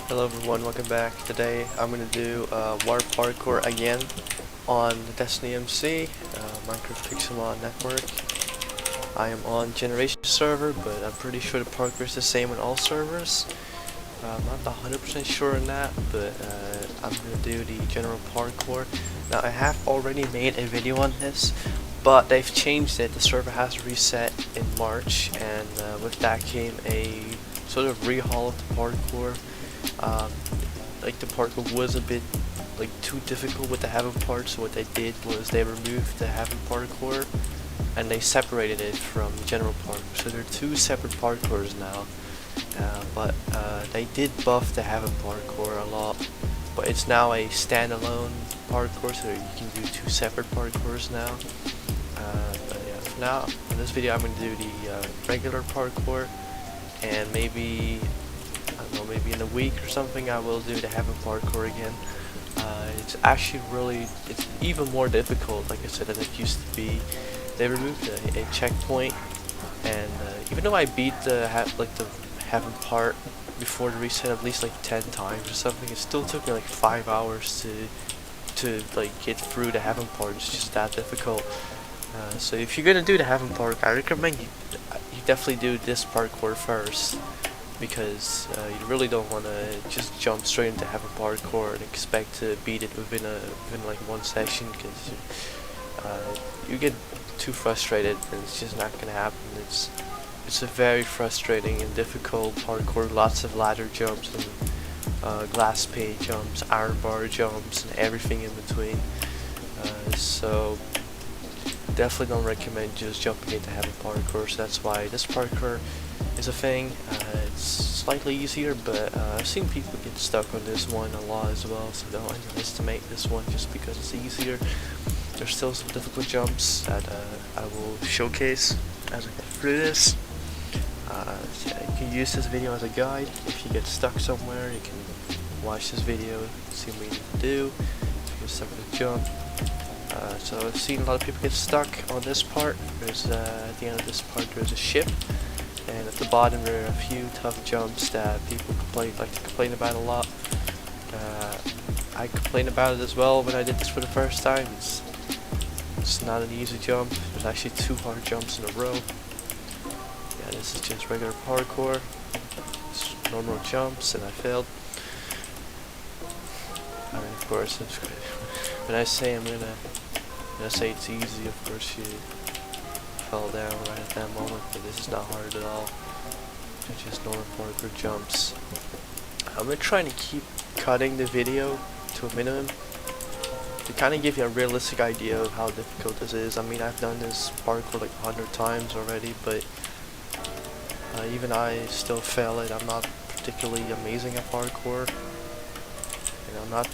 Hello everyone, welcome back. Today I'm going to do water parkour again on the DestinyMC, Minecraft Pixelmon network. I am on generation server, but I'm pretty sure the parkour is the same on all servers. I'm not 100% sure on that, but I'm going to do the general parkour. Now I have already made a video on this, but they've changed it. The server has reset in March, and with that came a sort of rehaul of the parkour. Like the parkour was a bit too difficult with the heaven part, so what they did was they removed the heaven parkour and they separated it from general parkour. So there are two separate parkours now, but they did buff the heaven parkour a lot, but it's now a standalone parkour, so you can do two separate parkours now. But yeah, for now, in this video I'm going to do the regular parkour, and maybe I don't know, maybe in a week or something I will do the heaven parkour again. It's actually it's even more difficult, like I said, than it used to be. They removed a checkpoint, and even though I beat the heaven part before the reset at least 10 times or something, it still took me 5 hours to get through the heaven part. It's just that difficult. So if you're gonna do the heaven part, I recommend you definitely do this parkour first, because you really don't want to just jump straight into heaven parkour and expect to beat it within one session, because you get too frustrated and it's just not gonna happen. It's a very frustrating and difficult parkour. Lots of ladder jumps and glass pane jumps, iron bar jumps, and everything in between. So definitely don't recommend just jumping into heaven parkour. So that's why this parkour is a thing. It's slightly easier, but I've seen people get stuck on this one a lot as well, so don't underestimate this one just because it's easier. There's still some difficult jumps that I will showcase as I get through this. So you can use this video as a guide. If you get stuck somewhere, you can watch this video, see what you need to do if you get stuck with a jump. So I've seen a lot of people get stuck on this part. There's at the end of this part there's a ship, and at the bottom there are a few tough jumps that people like to complain about a lot. I complained about it as well when I did this for the first time. It's not an easy jump. There's actually two hard jumps in a row. Yeah, this is just regular parkour. It's normal jumps, and I failed. I mean, of course, when I say say it's easy, of course you fell down right at that moment, but this is not hard at all. It's just normal parkour jumps. I'm gonna try to keep cutting the video to a minimum to kind of give you a realistic idea of how difficult this is. I mean, I've done this parkour 100 times already, but even I still fail it. I'm not particularly amazing at parkour. I'm not.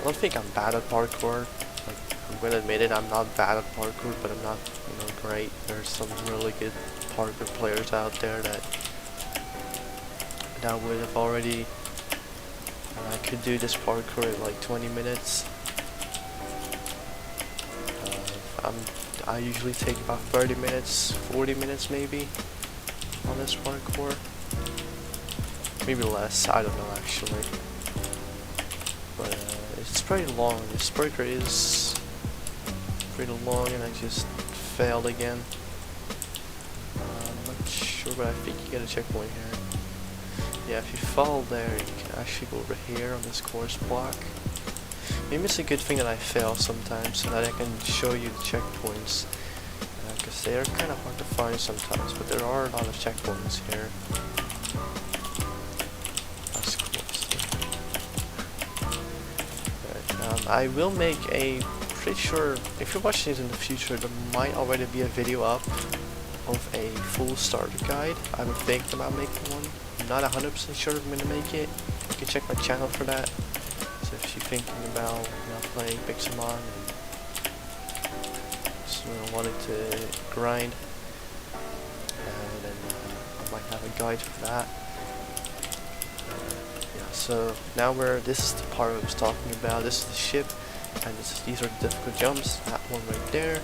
I don't think I'm bad at parkour. I'm gonna admit it. I'm not bad at parkour, but I'm not, great. There's some really good parkour players out there that would have already. I could do this parkour in 20 minutes. I usually take about 30 minutes, 40 minutes maybe on this parkour. Maybe less. I don't know actually. But it's pretty long. This parkour is pretty long, and I just failed again. I'm not sure, but I think you get a checkpoint here. Yeah, if you fall there, you can actually go over here on this course block. Maybe it's a good thing that I fail sometimes, so that I can show you the checkpoints, because they are kind of hard to find sometimes, but there are a lot of checkpoints here. That's cool. I will make pretty sure, if you're watching this in the future, there might already be a video up of a full starter guide. I would think about making one. I'm not 100% sure if I'm going to make it. You can check my channel for that. So if you're thinking about playing Pixelmon and just wanting to grind, then I might have a guide for that. Yeah, so now this is the part I was talking about. This is the ship, and these are the difficult jumps. That one right there,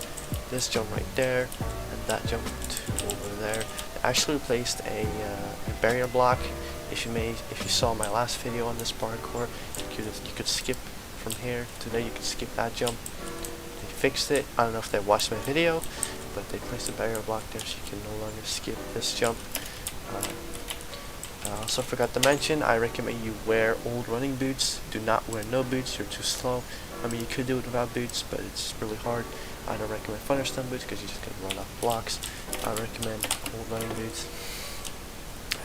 this jump right there, and that jump over there. I actually placed a barrier block if you saw my last video on this parkour, you could skip from here to there. You could skip that jump. They fixed it. I don't know if they watched my video, but they placed a barrier block there so you can no longer skip this jump. I also forgot to mention, I recommend you wear old running boots. Do not wear no boots, you're too slow. I mean, you could do it without boots, but it's really hard. I don't recommend Thunderstorm boots because you're just going to run off blocks. I recommend old running boots.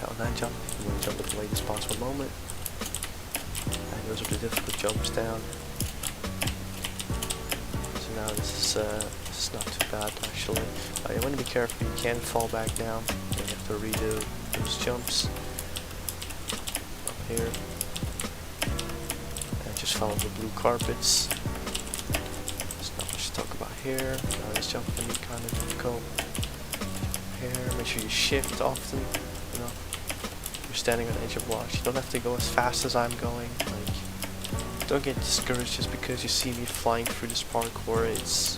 On that jump, you want to jump at the latest possible moment. And those are the difficult jumps down. So now this is not too bad actually. You want to be careful, you can fall back down. You have to redo those jumps. Here and just follow the blue carpets. There's not much to talk about here. This jump can be kind of difficult. Here, make sure you shift often. You know, you're standing on the edge of blocks. You don't have to go as fast as I'm going. Like, don't get discouraged just because you see me flying through this parkour. It's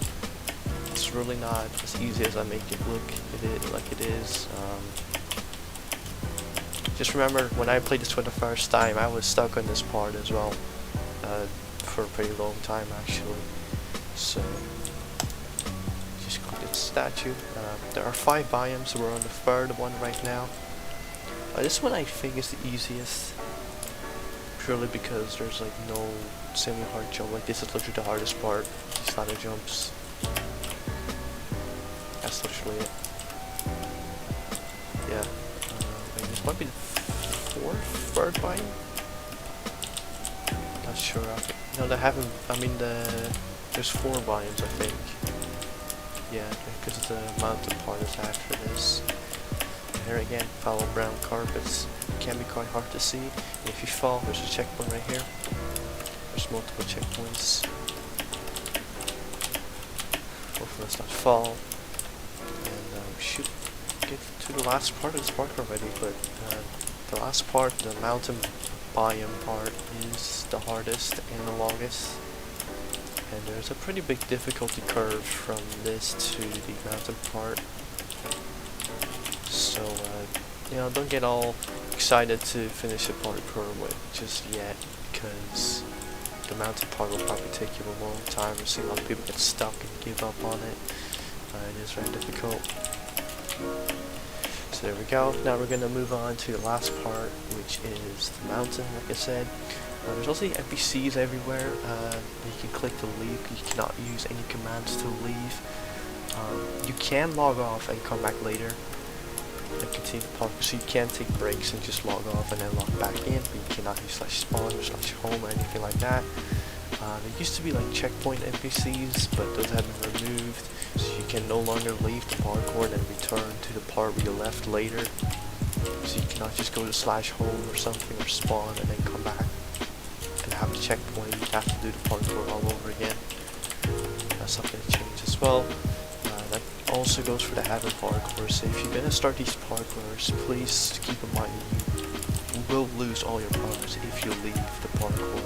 really not as easy as I make it look. Like it is. Just remember, when I played this for the first time, I was stuck on this part as well, for a pretty long time actually. So, just click this statue. There are 5 biomes, we're on the 3rd one right now. This one I think is the easiest, purely because there's like no semi-hard jump. Like this is literally the hardest part, these ladder jumps. That's literally it. Yeah. This might be the 3rd biome? Not sure. No, they haven't. I mean, there's 4 biomes, I think. Yeah, because the mountain part is after this. And here again, follow brown carpets. It can be quite hard to see. And if you fall, there's a checkpoint right here. There's multiple checkpoints. Hopefully, let's not fall. And shoot. Get to the last part of this park already, but the last part, the mountain biome part, is the hardest and the longest, and there's a pretty big difficulty curve from this to the mountain part. So you know, don't get all excited to finish the parkour just yet, because the mountain part will probably take you a long time. We've seen a lot of people get stuck and give up on it. It is very difficult. So there we go. Now we're going to move on to the last part, which is the mountain, like I said. There's also NPCs everywhere. You can click to leave. You cannot use any commands to leave. You can log off and come back later and continue the parkour. So you can take breaks and just log off and then log back in, but you cannot use /spawn or /home or anything like that. There used to be like checkpoint NPCs, but those have been removed, so you can no longer leave the parkour and then return to the part where you left later. So you cannot just go to /home or something or spawn and then come back and have the checkpoint. You have to do the parkour all over again. That's something that changed as well. That also goes for the Heaven parkour. So if you're gonna start these parkours, please keep in mind you will lose all your progress if you leave the parkour.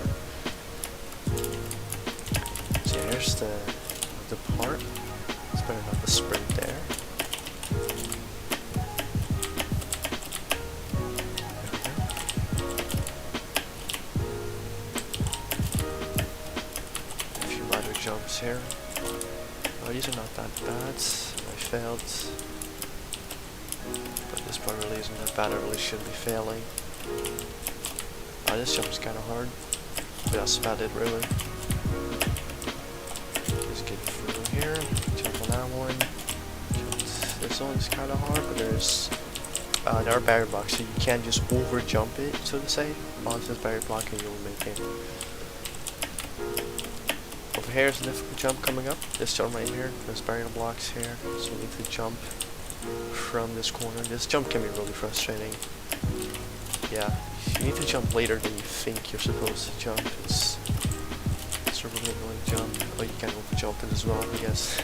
So here's the part. It's better not to sprint there. A few ladder jumps here. Oh, these are not that bad. I failed. But this part really isn't that bad. I really shouldn't be failing. This jump is kind of hard. But that's about it, really. Just get through here. Jump on that one. This one's kind of hard, but there are barrier blocks, so you can't just over jump it, so to say, onto this barrier block and you'll make it. Over here is a difficult jump coming up. This jump right here, there's barrier blocks here, so you need to jump from this corner. This jump can be really frustrating. Yeah, you need to jump later than you think you're supposed to jump. It's a really annoying jump. Oh, you can over jump it as well, I guess.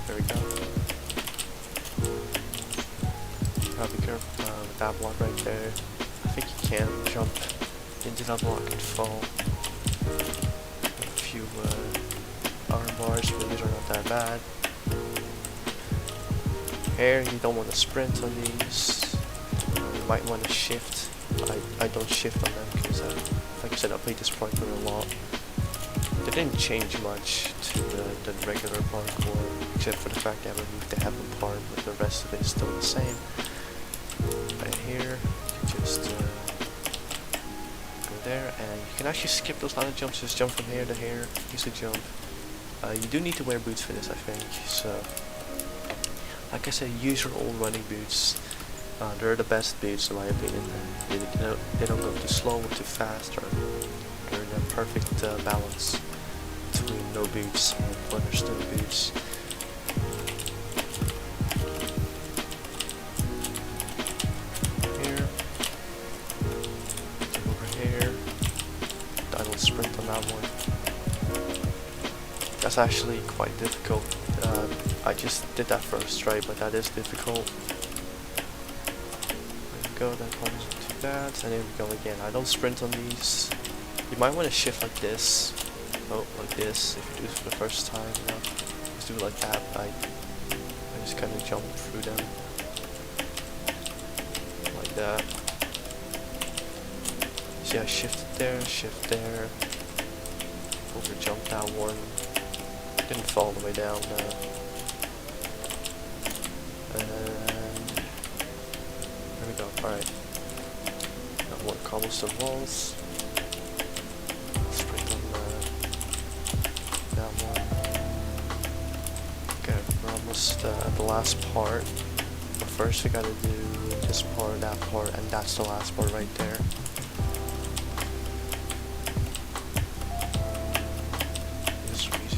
There we go. Be careful with that block right there. I think you can jump into that block and fall. A few iron bars, but these are not that bad. here, you don't want to sprint on these. You might want to shift. I don't shift on them because, like I said, I played this parkour a lot. They didn't change much to the regular parkour, except for the fact that I removed the heaven part, but the rest of it is still the same. Right here, you can just go there, and you can actually skip those ladder jumps, just jump from here to here, use a jump. You do need to wear boots for this, I think, so like I said, use your old running boots. They're the best boots in my opinion. They don't go too slow or too fast, or they're the perfect balance between no boots and understood boots. Here, over here. I don't sprint on that one. That's actually quite difficult. I just did that first try, but that is difficult. There we go, that one wasn't too bad. And there we go again. I don't sprint on these. You might want to shift like this. Oh, like this. If you do it for the first time, you know, just do it like that. I just kind of jump through them. Like that. See, I shifted there, shift there. Over jump that one. Didn't fall all the way down though. And there we go. Alright. Now more cobblestone walls. Sprint on that one. Okay, we're almost at the last part. But first we gotta do this part, that part, and that's the last part right there.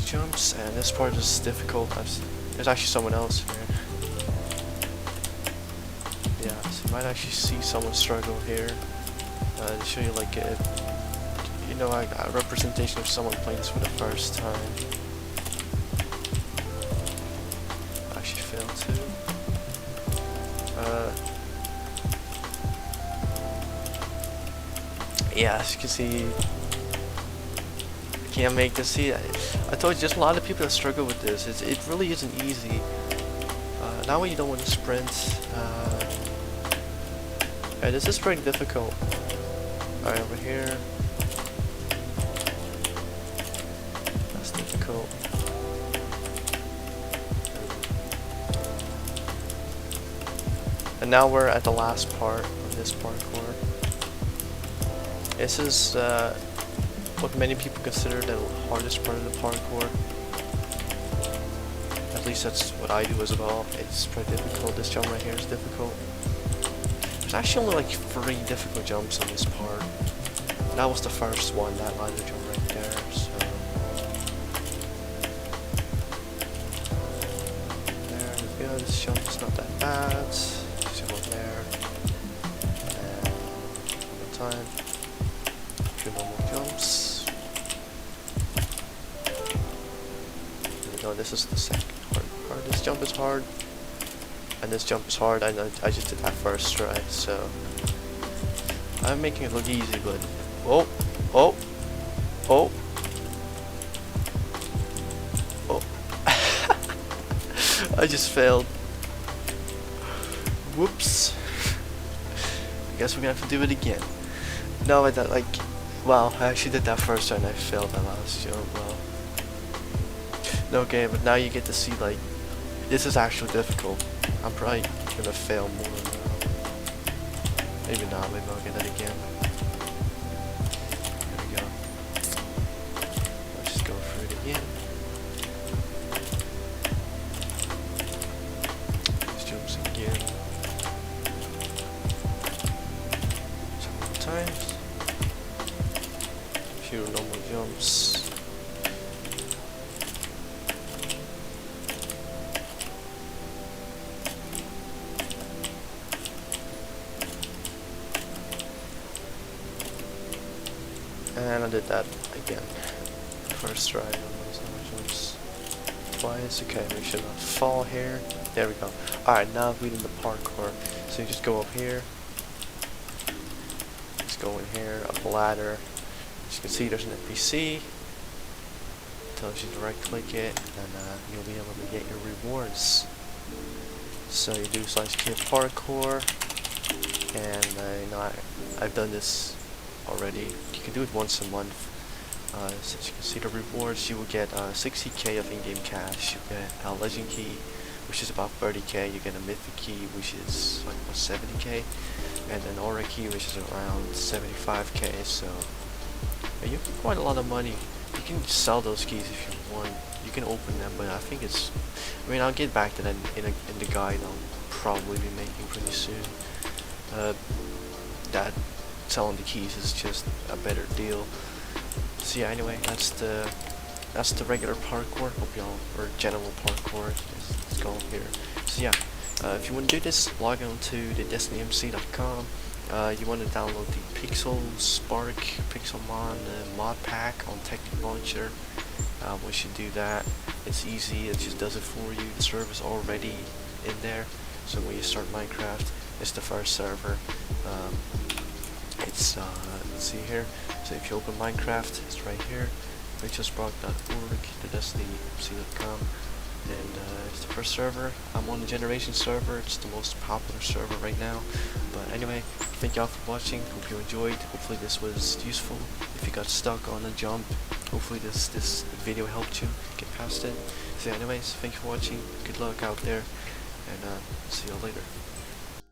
Jumps, and this part is difficult. There's actually someone else here. Yeah, so you might actually see someone struggle here. To show you like a representation of someone playing this for the first time. I actually failed too. Yeah, as you can see, can't make this. See, I told you, there's a lot of people that struggle with this. It really isn't easy. That way you don't want to sprint. Yeah, this is pretty difficult. Alright, over here. That's difficult. And now we're at the last part of this parkour. This is what many people consider the hardest part of the parkour. At least that's what I do as well. It's pretty difficult. This jump right here is difficult. There's actually only like 3 difficult jumps on this part. That was the first one, that ladder jump right there. So there we go. This jump is not that bad. Just go there. And one more time. 2 normal jumps. No, this is the second hard part. This jump is hard, and this jump is hard. I know I just did that first try, so I'm making it look easy, but oh, oh, oh, oh! I just failed. Whoops! I guess we're gonna have to do it again. No, I don't like. Wow, I actually did that first time and I failed that last jump. Well. Okay, but now you get to see, like, this is actually difficult. I'm probably gonna fail more now. Maybe not, maybe I'll get that again. There we go. Let's just go through it again. These jumps again. Some more times. A few normal jumps. And I did that again. First try on those other jumps. Twice. Okay, we should not fall here. There we go. Alright, now we're in the parkour. So you just go up here. Just go in here, up the ladder. As you can see, there's an NPC. Tells you to right click it, and you'll be able to get your rewards. So you do /kit parkour, and I've done this already. You can do it once a month. So as you can see the rewards, you will get 60k of in-game cash. You get a legend key, which is about 30k. You get a mythic key, which is like about 70k, and an aura key, which is around 75k. So you get quite a lot of money. You can sell those keys if you want. You can open them, but I think I mean, I'll get back to that in the guide I'll probably be making pretty soon. That selling the keys is just a better deal. So yeah, anyway, that's the regular parkour. Hope y'all, or general parkour, let's go here. So yeah, if you want to do this, log on to the DestinyMC.com. You want to download the Pixelmon mod pack on Technic Launcher. Once you do that, it's easy. It just does it for you. The server's already in there. So when you start Minecraft, it's the first server. Let's see here. So if you open Minecraft, it's right here, pixelsprout.org, the DestinyMC.com, and it's the first server. I'm on the Generation server. It's the most popular server right now. But anyway, thank y'all for watching. Hope you enjoyed. Hopefully this was useful. If you got stuck on a jump, hopefully this video helped you get past it. So anyways, thank you for watching. Good luck out there, and see you later.